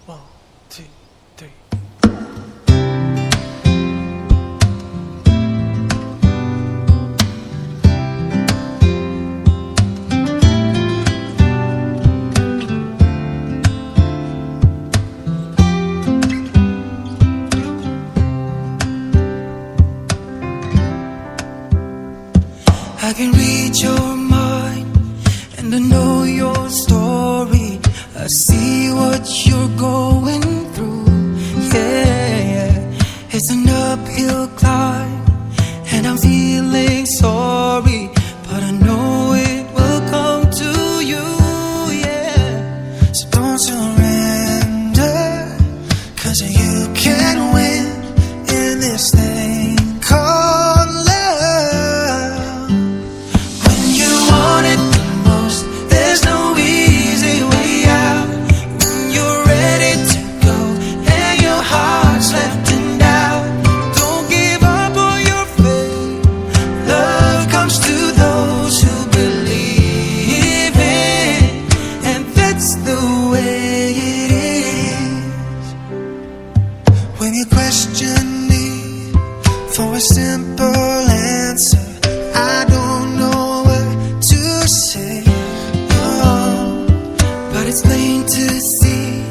One, two, three. I can read your mind and I know your story. I see what you're going through. Yeah, it's an uphill climb and I'm feeling sorry, but I know it will come to you. Yeah, so don't surrender, 'cause you can win in this thing called love. When you want it the most, there's no easy way out. When you're ready to go and your heart's left in doubt, don't give up on your faith. Love comes to those who believe in, and that's the way it is. When you question me for a simple answer, I don't know what to say. Oh, but it's plain to see